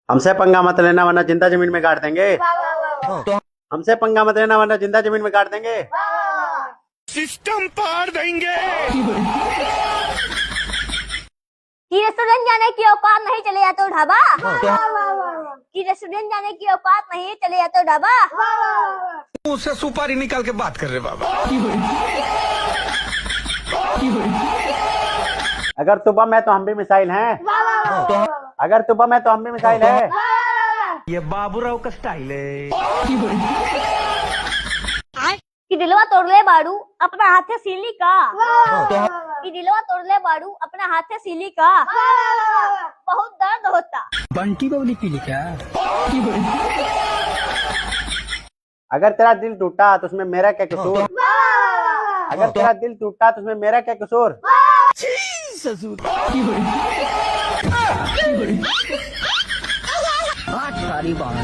हमसे पंगा मत लेना वरना जिंदा जमीन में गाड़ देंगे। हमसे पंगा मत लेना वरना जिंदा जमीन में गाड़ देंगे। सिस्टम पार देंगे। कि रेस्टोरेंट जाने की औकात नहीं, चले जाते हो ढाबा। कि रेस्टोरेंट जाने की औकात नहीं, चले जाते हो ढाबा। मुझसे सुपारी निकाल के बात कर रहे बाबा। अगर तू बम है तो हम भी मिसाइल हैं। अगर तू बम है तो हम भी मिसाइल है। ये बाबूराव का स्टाइल है। कि दिलवा तोड़ ले बाड़ू अपना हाथ से सीली का। कि दिलवा तोड़ ले बाड़ू अपना हाथ से सीली का। बहुत दर्द होता। बंटी बबली पीली क्या? अगर तेरा दिल टूटा तो उसमें मेरा क्या कसूर। अगर तेरा दिल टूटा तो उसमें मेरा क्या कसूर। ससुर सारी बात